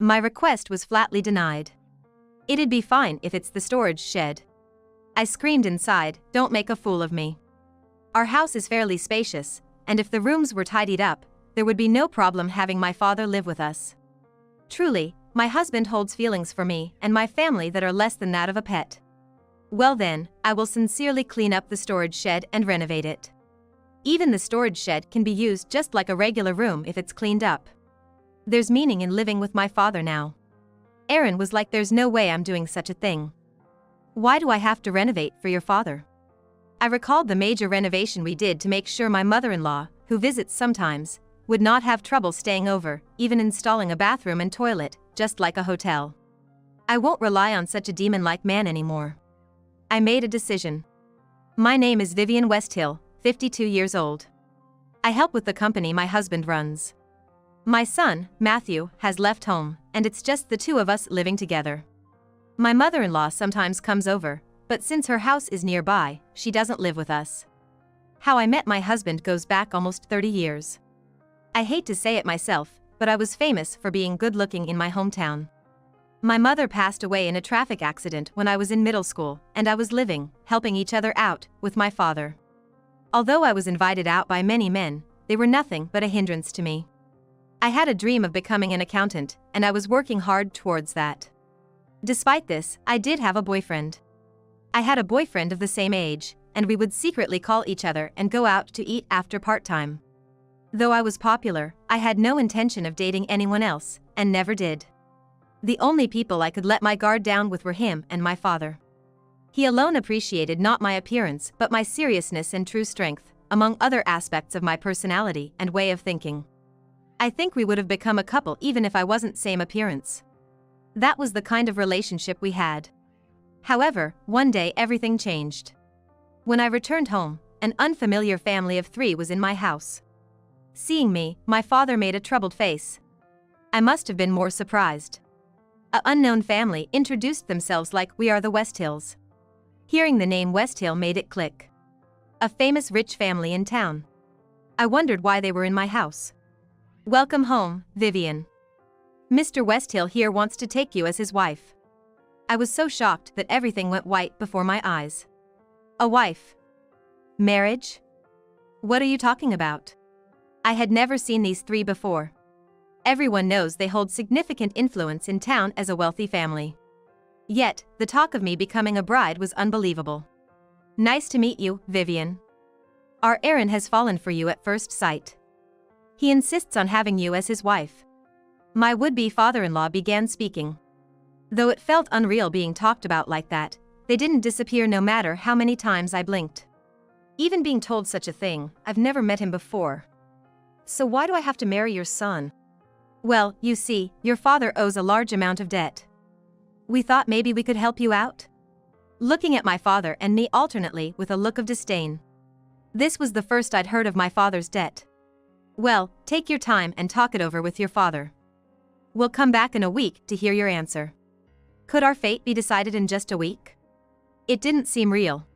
My request was flatly denied. It'd be fine if it's the storage shed. I screamed inside, "Don't make a fool of me." Our house is fairly spacious, and if the rooms were tidied up, there would be no problem having my father live with us. Truly, my husband holds feelings for me and my family that are less than that of a pet. Well then, I will sincerely clean up the storage shed and renovate it. Even the storage shed can be used just like a regular room if it's cleaned up. There's meaning in living with my father now. Aaron was like, "There's no way I'm doing such a thing. Why do I have to renovate for your father?" I recalled the major renovation we did to make sure my mother-in-law, who visits sometimes, would not have trouble staying over, even installing a bathroom and toilet, just like a hotel. I won't rely on such a demon-like man anymore. I made a decision. My name is Vivian Westhill, 52 years old. I help with the company my husband runs. My son, Matthew, has left home, and it's just the two of us living together. My mother-in-law sometimes comes over, but since her house is nearby, she doesn't live with us. How I met my husband goes back almost 30 years. I hate to say it myself, but I was famous for being good-looking in my hometown. My mother passed away in a traffic accident when I was in middle school, and I was living, helping each other out, with my father. Although I was invited out by many men, they were nothing but a hindrance to me. I had a dream of becoming an accountant, and I was working hard towards that. Despite this, I did have a boyfriend. I had a boyfriend of the same age, and we would secretly call each other and go out to eat after part-time. Though I was popular, I had no intention of dating anyone else, and never did. The only people I could let my guard down with were him and my father. He alone appreciated not my appearance but my seriousness and true strength, among other aspects of my personality and way of thinking. I think we would have become a couple even if I wasn't same appearance. That was the kind of relationship we had. However, one day everything changed. When I returned home, an unfamiliar family of 3 was in my house. Seeing me, my father made a troubled face. I must have been more surprised. An unknown family introduced themselves like, "We are the Westhills." Hearing the name Westhill made it click. A famous rich family in town. I wondered why they were in my house. "Welcome home, Vivian. Mr. Westhill here wants to take you as his wife." I was so shocked that everything went white before my eyes. A wife? Marriage? What are you talking about? I had never seen these 3 before. Everyone knows they hold significant influence in town as a wealthy family. Yet, the talk of me becoming a bride was unbelievable. "Nice to meet you, Vivian. Our Aaron has fallen for you at first sight. He insists on having you as his wife." My would-be father-in-law began speaking. Though it felt unreal being talked about like that, they didn't disappear no matter how many times I blinked. Even being told such a thing, I've never met him before. "So why do I have to marry your son?" "Well, you see, your father owes a large amount of debt. We thought maybe we could help you out." Looking at my father and me alternately with a look of disdain. This was the first I'd heard of my father's debt. "Well, take your time and talk it over with your father. We'll come back in a week to hear your answer." Could our fate be decided in just a week? It didn't seem real.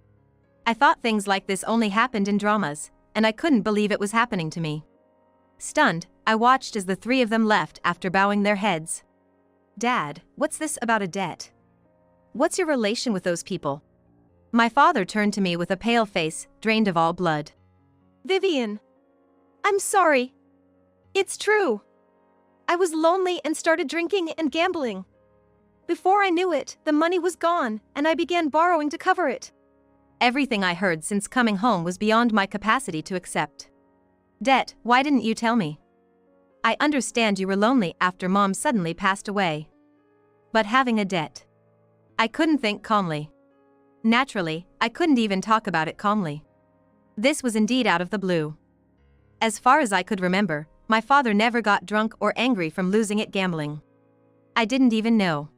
I thought things like this only happened in dramas, and I couldn't believe it was happening to me. Stunned, I watched as the 3 of them left after bowing their heads. "Dad, what's this about a debt? What's your relation with those people?" My father turned to me with a pale face, drained of all blood. "Vivian, I'm sorry. It's true. I was lonely and started drinking and gambling. Before I knew it, the money was gone, and I began borrowing to cover it." Everything I heard since coming home was beyond my capacity to accept. "Debt, why didn't you tell me? I understand you were lonely after Mom suddenly passed away. But having a debt." I couldn't think calmly. Naturally, I couldn't even talk about it calmly. This was indeed out of the blue. As far as I could remember, my father never got drunk or angry from losing at gambling. I didn't even know.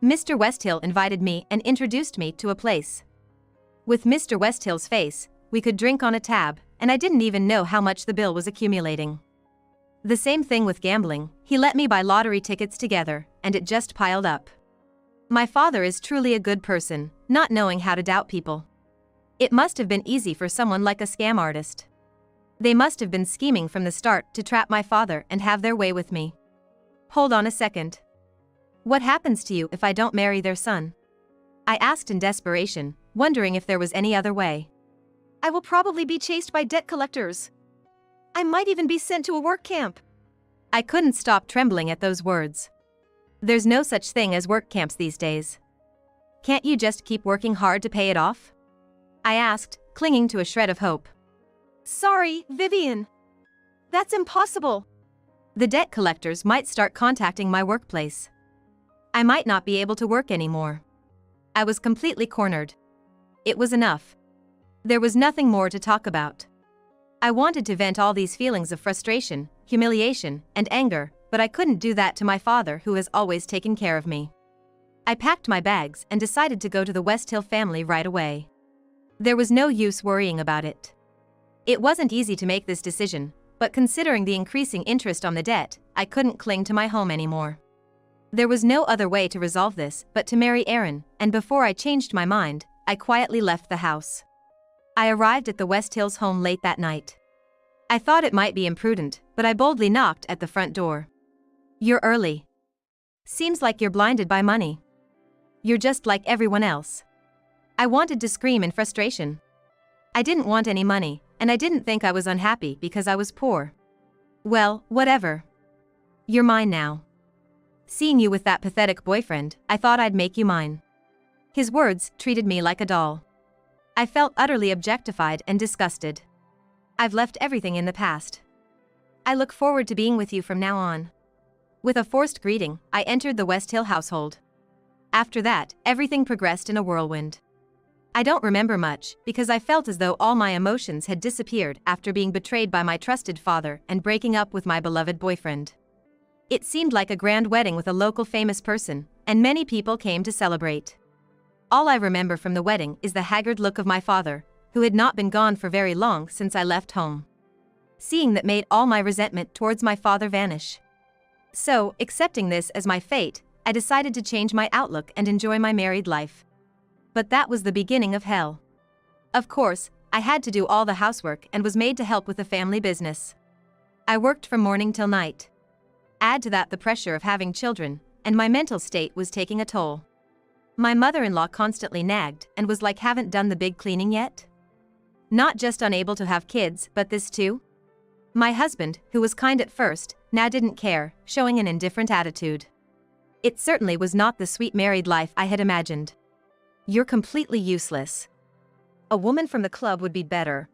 Mr. Westhill invited me and introduced me to a place. With Mr. Westhill's face, we could drink on a tab, and I didn't even know how much the bill was accumulating. The same thing with gambling, he let me buy lottery tickets together, and it just piled up. My father is truly a good person, not knowing how to doubt people. It must have been easy for someone like a scam artist. They must have been scheming from the start to trap my father and have their way with me. Hold on a second. What happens to you if I don't marry their son? I asked in desperation, wondering if there was any other way. I will probably be chased by debt collectors. I might even be sent to a work camp. I couldn't stop trembling at those words. There's no such thing as work camps these days. Can't you just keep working hard to pay it off? I asked, clinging to a shred of hope. Sorry, Vivian. That's impossible. The debt collectors might start contacting my workplace. I might not be able to work anymore. I was completely cornered. It was enough. There was nothing more to talk about. I wanted to vent all these feelings of frustration, humiliation, and anger, but I couldn't do that to my father who has always taken care of me. I packed my bags and decided to go to the Westhill family right away. There was no use worrying about it. It wasn't easy to make this decision, but considering the increasing interest on the debt, I couldn't cling to my home anymore. There was no other way to resolve this but to marry Aaron, and before I changed my mind, I quietly left the house. I arrived at the Westhills home late that night. I thought it might be imprudent, but I boldly knocked at the front door. You're early. Seems like you're blinded by money. You're just like everyone else. I wanted to scream in frustration. I didn't want any money, and I didn't think I was unhappy because I was poor. Well, whatever. You're mine now. Seeing you with that pathetic boyfriend, I thought I'd make you mine. His words treated me like a doll. I felt utterly objectified and disgusted. I've left everything in the past. I look forward to being with you from now on. With a forced greeting, I entered the Westhill household. After that, everything progressed in a whirlwind. I don't remember much, because I felt as though all my emotions had disappeared after being betrayed by my trusted father and breaking up with my beloved boyfriend. It seemed like a grand wedding with a local famous person, and many people came to celebrate. All I remember from the wedding is the haggard look of my father, who had not been gone for very long since I left home. Seeing that made all my resentment towards my father vanish. So, accepting this as my fate, I decided to change my outlook and enjoy my married life. But that was the beginning of hell. Of course, I had to do all the housework and was made to help with the family business. I worked from morning till night. Add to that the pressure of having children, and my mental state was taking a toll. My mother-in-law constantly nagged and was like, haven't done the big cleaning yet? Not just unable to have kids, but this too? My husband, who was kind at first, now didn't care, showing an indifferent attitude. It certainly was not the sweet married life I had imagined. You're completely useless. A woman from the club would be better.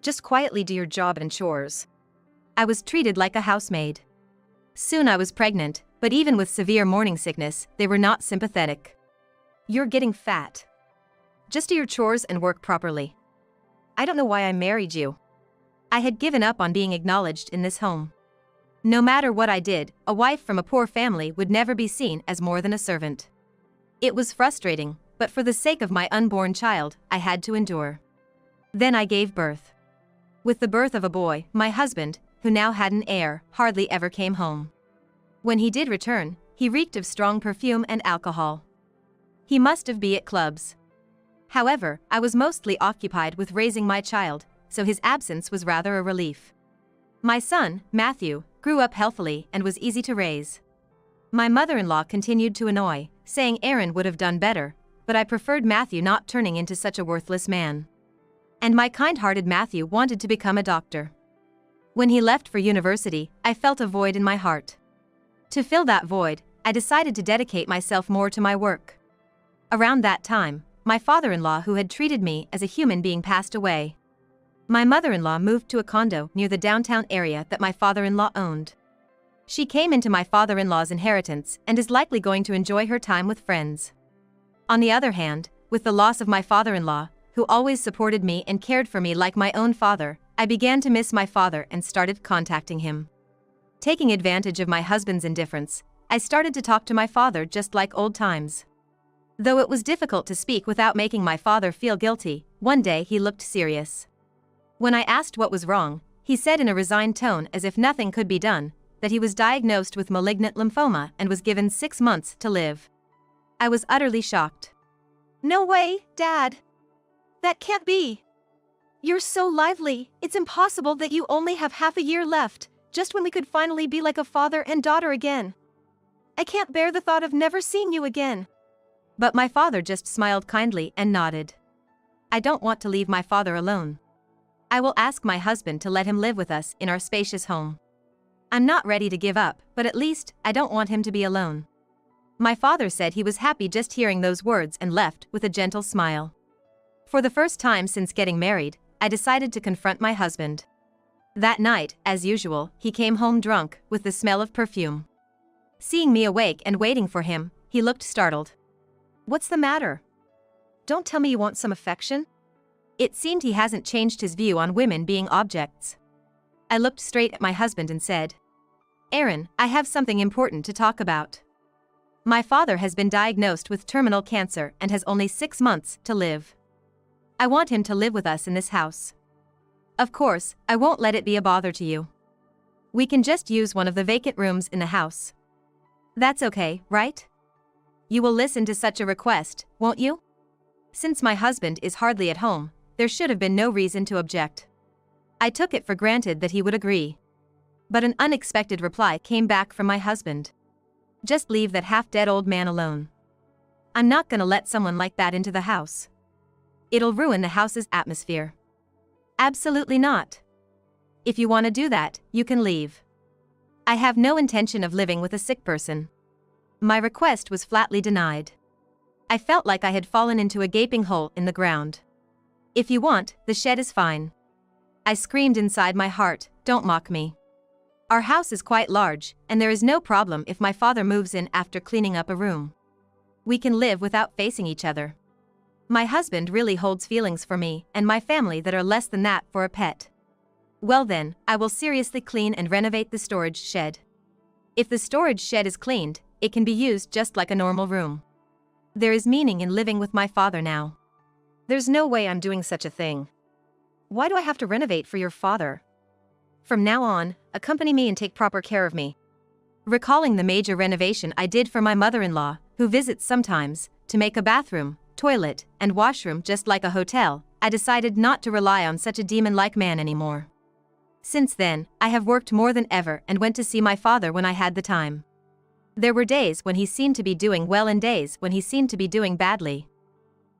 Just quietly do your job and chores. I was treated like a housemaid. Soon I was pregnant, but even with severe morning sickness, they were not sympathetic. You're getting fat. Just do your chores and work properly. I don't know why I married you. I had given up on being acknowledged in this home. No matter what I did, a wife from a poor family would never be seen as more than a servant. It was frustrating, but for the sake of my unborn child, I had to endure. Then I gave birth. With the birth of a boy, my husband, who now had an heir, hardly ever came home. When he did return, he reeked of strong perfume and alcohol. He must have been at clubs. However, I was mostly occupied with raising my child, so his absence was rather a relief. My son, Matthew, grew up healthily and was easy to raise. My mother-in-law continued to annoy, saying Aaron would have done better, but I preferred Matthew not turning into such a worthless man. And my kind-hearted Matthew wanted to become a doctor. When he left for university, I felt a void in my heart. To fill that void, I decided to dedicate myself more to my work. Around that time, my father-in-law who had treated me as a human being passed away. My mother-in-law moved to a condo near the downtown area that my father-in-law owned. She came into my father-in-law's inheritance and is likely going to enjoy her time with friends. On the other hand, with the loss of my father-in-law, who always supported me and cared for me like my own father, I began to miss my father and started contacting him. Taking advantage of my husband's indifference, I started to talk to my father just like old times. Though it was difficult to speak without making my father feel guilty, one day he looked serious. When I asked what was wrong, he said in a resigned tone as if nothing could be done, that he was diagnosed with malignant lymphoma and was given 6 months to live. I was utterly shocked. No way, Dad. That can't be. You're so lively, it's impossible that you only have half a year left. Just when we could finally be like a father and daughter again. I can't bear the thought of never seeing you again. But my father just smiled kindly and nodded. I don't want to leave my father alone. I will ask my husband to let him live with us in our spacious home. I'm not ready to give up, but at least, I don't want him to be alone. My father said he was happy just hearing those words and left with a gentle smile. For the first time since getting married, I decided to confront my husband. That night, as usual, he came home drunk, with the smell of perfume. Seeing me awake and waiting for him, he looked startled. What's the matter? Don't tell me you want some affection? It seemed he hasn't changed his view on women being objects. I looked straight at my husband and said, Aaron, I have something important to talk about. My father has been diagnosed with terminal cancer and has only 6 months to live. I want him to live with us in this house. Of course, I won't let it be a bother to you. We can just use one of the vacant rooms in the house. That's okay, right? You will listen to such a request, won't you? Since my husband is hardly at home, there should have been no reason to object. I took it for granted that he would agree. But an unexpected reply came back from my husband. Just leave that half-dead old man alone. I'm not gonna let someone like that into the house. It'll ruin the house's atmosphere. Absolutely not. If you want to do that, you can leave. I have no intention of living with a sick person. My request was flatly denied. I felt like I had fallen into a gaping hole in the ground. If you want, the shed is fine. I screamed inside my heart, don't mock me. Our house is quite large, and there is no problem if my father moves in after cleaning up a room. We can live without facing each other. My husband really holds feelings for me and my family that are less than that for a pet. Well then, I will seriously clean and renovate the storage shed. If the storage shed is cleaned, it can be used just like a normal room. There is meaning in living with my father now. There's no way I'm doing such a thing. Why do I have to renovate for your father? From now on, accompany me and take proper care of me. Recalling the major renovation I did for my mother-in-law, who visits sometimes, to make a bathroom, toilet, and washroom just like a hotel, I decided not to rely on such a demon-like man anymore. Since then, I have worked more than ever and went to see my father when I had the time. There were days when he seemed to be doing well and days when he seemed to be doing badly.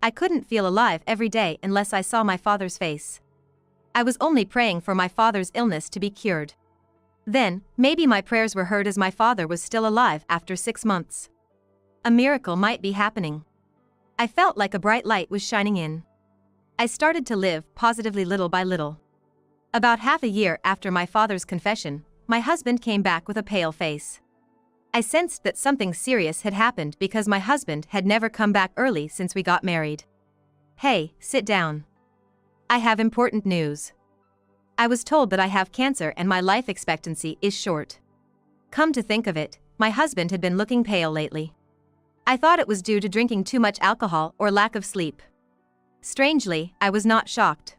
I couldn't feel alive every day unless I saw my father's face. I was only praying for my father's illness to be cured. Then, maybe my prayers were heard as my father was still alive after 6 months. A miracle might be happening. I felt like a bright light was shining in. I started to live positively little by little. About half a year after my father's confession, my husband came back with a pale face. I sensed that something serious had happened because my husband had never come back early since we got married. Hey, sit down. I have important news. I was told that I have cancer and my life expectancy is short. Come to think of it, my husband had been looking pale lately. I thought it was due to drinking too much alcohol or lack of sleep. Strangely, I was not shocked.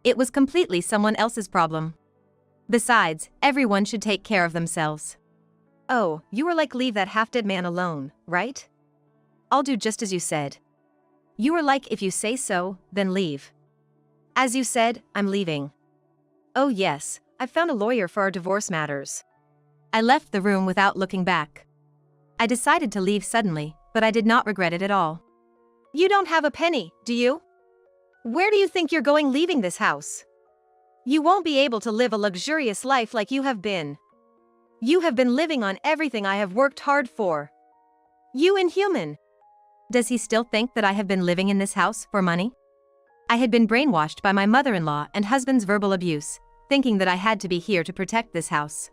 It was completely someone else's problem. Besides, everyone should take care of themselves. Oh, you were like leave that half-dead man alone, right? I'll do just as you said. You were like if you say so, then leave. As you said, I'm leaving. Oh yes, I've found a lawyer for our divorce matters. I left the room without looking back. I decided to leave suddenly, but I did not regret it at all. You don't have a penny, do you? Where do you think you're going leaving this house? You won't be able to live a luxurious life like you have been. You have been living on everything I have worked hard for. You inhuman. Does he still think that I have been living in this house for money? I had been brainwashed by my mother-in-law and husband's verbal abuse, thinking that I had to be here to protect this house.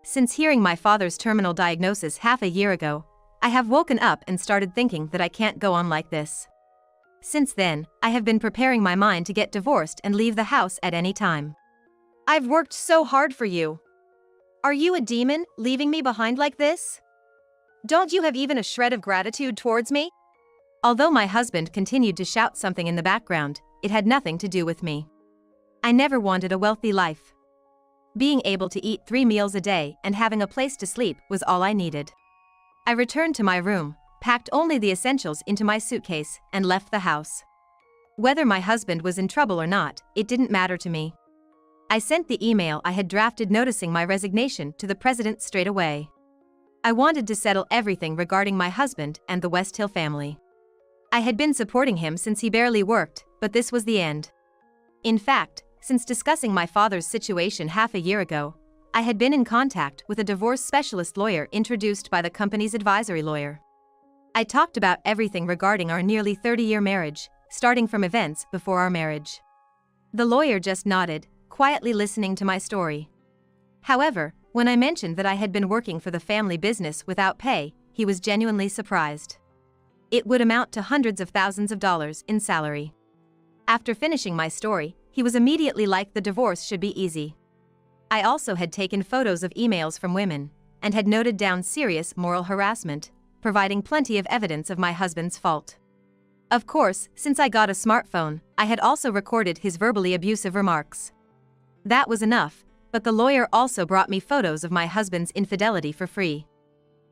Since hearing my father's terminal diagnosis half a year ago, I have woken up and started thinking that I can't go on like this. Since then, I have been preparing my mind to get divorced and leave the house at any time. I've worked so hard for you. Are you a demon, leaving me behind like this? Don't you have even a shred of gratitude towards me? Although my husband continued to shout something in the background, it had nothing to do with me. I never wanted a wealthy life. Being able to eat 3 meals a day and having a place to sleep was all I needed. I returned to my room, packed only the essentials into my suitcase, and left the house. Whether my husband was in trouble or not, it didn't matter to me. I sent the email I had drafted noticing my resignation to the president straight away. I wanted to settle everything regarding my husband and the Westhill family. I had been supporting him since he barely worked, but this was the end. In fact, since discussing my father's situation half a year ago, I had been in contact with a divorce specialist lawyer introduced by the company's advisory lawyer. I talked about everything regarding our nearly 30-year marriage, starting from events before our marriage. The lawyer just nodded, quietly listening to my story. However, when I mentioned that I had been working for the family business without pay, he was genuinely surprised. It would amount to hundreds of thousands of dollars in salary. After finishing my story, he was immediately like the divorce should be easy. I also had taken photos of emails from women, and had noted down serious moral harassment, providing plenty of evidence of my husband's fault. Of course, since I got a smartphone, I had also recorded his verbally abusive remarks. That was enough, but the lawyer also brought me photos of my husband's infidelity for free.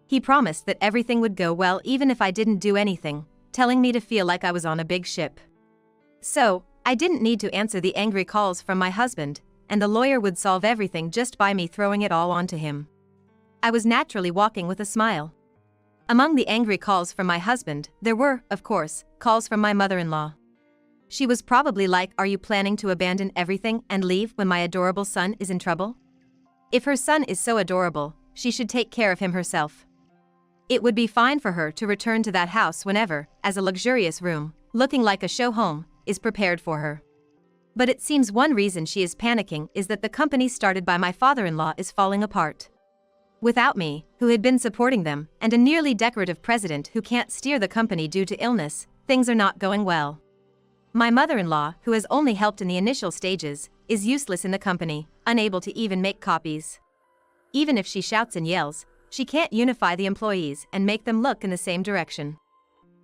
He promised that everything would go well even if I didn't do anything, telling me to feel like I was on a big ship. So, I didn't need to answer the angry calls from my husband, and the lawyer would solve everything just by me throwing it all onto him. I was naturally walking with a smile. Among the angry calls from my husband, there were, of course, calls from my mother-in-law. She was probably like, "Are you planning to abandon everything and leave when my adorable son is in trouble? If her son is so adorable, she should take care of him herself. It would be fine for her to return to that house whenever, as a luxurious room, looking like a show home, is prepared for her." But it seems one reason she is panicking is that the company started by my father-in-law is falling apart. Without me, who had been supporting them, and a nearly decorative president who can't steer the company due to illness, things are not going well. My mother-in-law, who has only helped in the initial stages, is useless in the company, unable to even make copies. Even if she shouts and yells, she can't unify the employees and make them look in the same direction.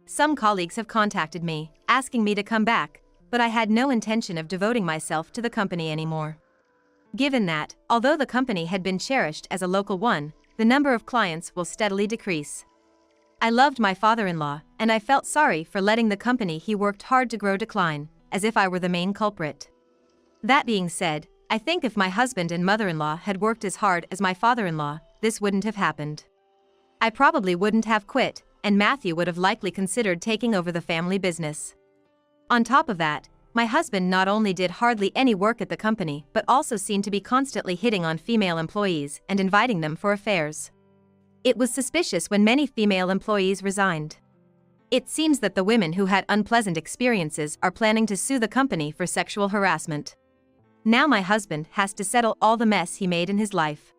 Some colleagues have contacted me, asking me to come back, but I had no intention of devoting myself to the company anymore. Given that, although the company had been cherished as a local one, the number of clients will steadily decrease. I loved my father-in-law, and I felt sorry for letting the company he worked hard to grow decline, as if I were the main culprit. That being said, I think if my husband and mother-in-law had worked as hard as my father-in-law, this wouldn't have happened. I probably wouldn't have quit, and Matthew would have likely considered taking over the family business. On top of that, my husband not only did hardly any work at the company but also seemed to be constantly hitting on female employees and inviting them for affairs. It was suspicious when many female employees resigned. It seems that the women who had unpleasant experiences are planning to sue the company for sexual harassment. Now my husband has to settle all the mess he made in his life.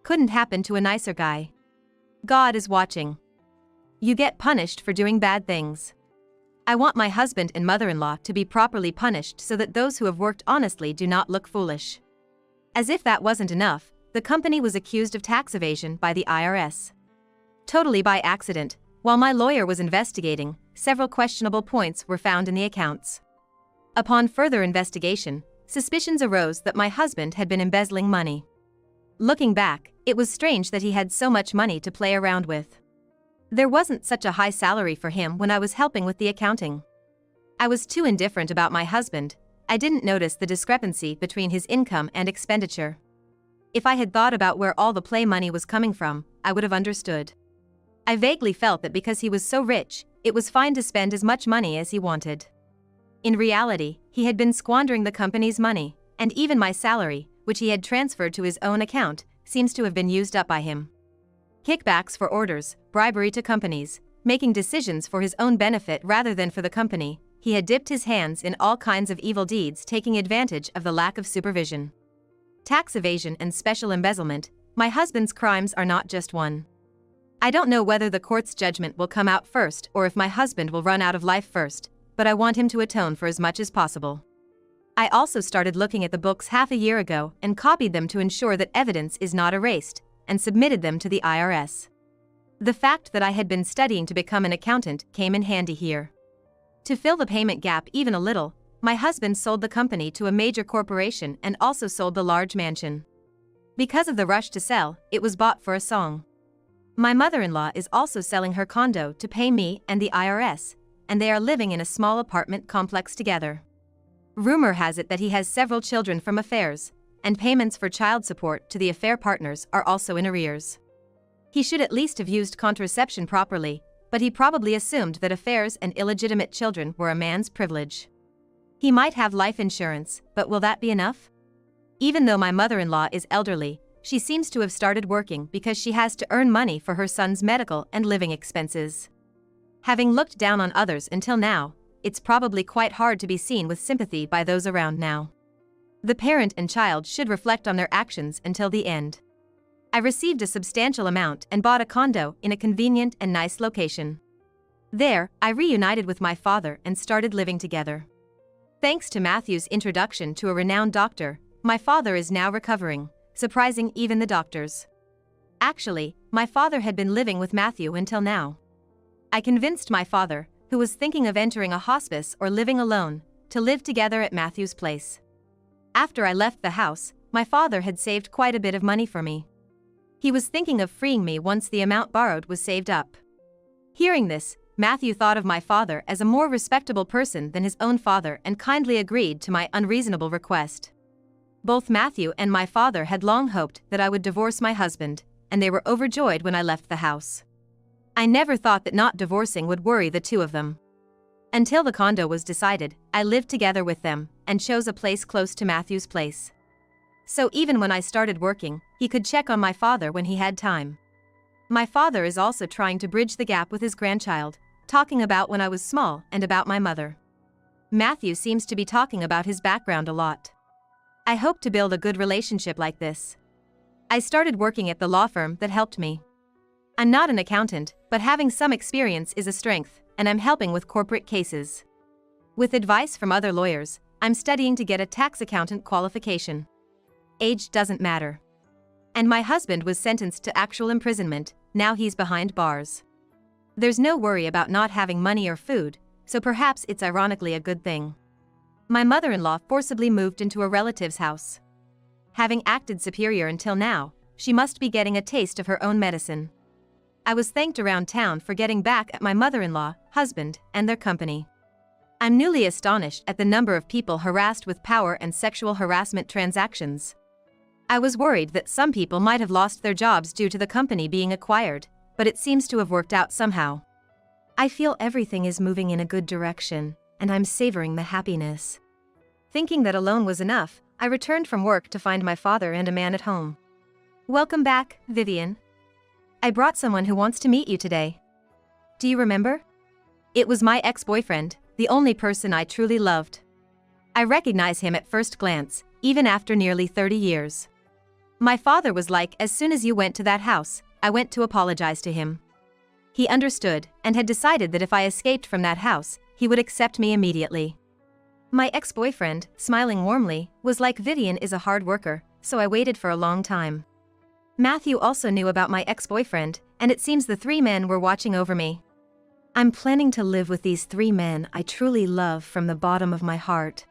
Couldn't happen to a nicer guy. God is watching. You get punished for doing bad things. I want my husband and mother-in-law to be properly punished so that those who have worked honestly do not look foolish. As if that wasn't enough, the company was accused of tax evasion by the IRS. Totally by accident, while my lawyer was investigating, several questionable points were found in the accounts. Upon further investigation, suspicions arose that my husband had been embezzling money. Looking back, it was strange that he had so much money to play around with. There wasn't such a high salary for him when I was helping with the accounting. I was too indifferent about my husband. I didn't notice the discrepancy between his income and expenditure. If I had thought about where all the play money was coming from, I would have understood. I vaguely felt that because he was so rich, it was fine to spend as much money as he wanted. In reality, he had been squandering the company's money, and even my salary, which he had transferred to his own account, seems to have been used up by him. Kickbacks for orders, bribery to companies, making decisions for his own benefit rather than for the company, he had dipped his hands in all kinds of evil deeds taking advantage of the lack of supervision. Tax evasion and special embezzlement, my husband's crimes are not just one. I don't know whether the court's judgment will come out first or if my husband will run out of life first, but I want him to atone for as much as possible. I also started looking at the books half a year ago and copied them to ensure that evidence is not erased, and submitted them to the IRS. The fact that I had been studying to become an accountant came in handy here. To fill the payment gap even a little, my husband sold the company to a major corporation and also sold the large mansion. Because of the rush to sell, it was bought for a song. My mother-in-law is also selling her condo to pay me and the IRS, and they are living in a small apartment complex together. Rumor has it that he has several children from affairs, and payments for child support to the affair partners are also in arrears. He should at least have used contraception properly, but he probably assumed that affairs and illegitimate children were a man's privilege. He might have life insurance, but will that be enough? Even though my mother-in-law is elderly, she seems to have started working because she has to earn money for her son's medical and living expenses. Having looked down on others until now, it's probably quite hard to be seen with sympathy by those around now. The parent and child should reflect on their actions until the end. I received a substantial amount and bought a condo in a convenient and nice location. There, I reunited with my father and started living together. Thanks to Matthew's introduction to a renowned doctor, my father is now recovering, surprising even the doctors. Actually, my father had been living with Matthew until now. I convinced my father, who was thinking of entering a hospice or living alone, to live together at Matthew's place. After I left the house, my father had saved quite a bit of money for me. He was thinking of freeing me once the amount borrowed was saved up. Hearing this, Matthew thought of my father as a more respectable person than his own father and kindly agreed to my unreasonable request. Both Matthew and my father had long hoped that I would divorce my husband, and they were overjoyed when I left the house. I never thought that not divorcing would worry the two of them. Until the condo was decided, I lived together with them and chose a place close to Matthew's place. So even when I started working, he could check on my father when he had time. My father is also trying to bridge the gap with his grandchild, talking about when I was small and about my mother. Matthew seems to be talking about his background a lot. I hope to build a good relationship like this. I started working at the law firm that helped me. I'm not an accountant, but having some experience is a strength, and I'm helping with corporate cases. With advice from other lawyers, I'm studying to get a tax accountant qualification. Age doesn't matter. And my husband was sentenced to actual imprisonment, now he's behind bars. There's no worry about not having money or food, so perhaps it's ironically a good thing. My mother-in-law forcibly moved into a relative's house. Having acted superior until now, she must be getting a taste of her own medicine. I was thanked around town for getting back at my mother-in-law, husband, and their company. I'm newly astonished at the number of people harassed with power and sexual harassment transactions. I was worried that some people might have lost their jobs due to the company being acquired, but it seems to have worked out somehow. I feel everything is moving in a good direction, and I'm savoring the happiness. Thinking that alone was enough, I returned from work to find my father and a man at home. Welcome back, Vivian. I brought someone who wants to meet you today. Do you remember? It was my ex-boyfriend, the only person I truly loved. I recognize him at first glance, even after nearly 30 years. My father was like, as soon as you went to that house, I went to apologize to him. He understood, and had decided that if I escaped from that house, he would accept me immediately. My ex-boyfriend, smiling warmly, was like, Vivian is a hard worker, so I waited for a long time. Matthew also knew about my ex-boyfriend, and it seems the three men were watching over me. I'm planning to live with these three men I truly love from the bottom of my heart.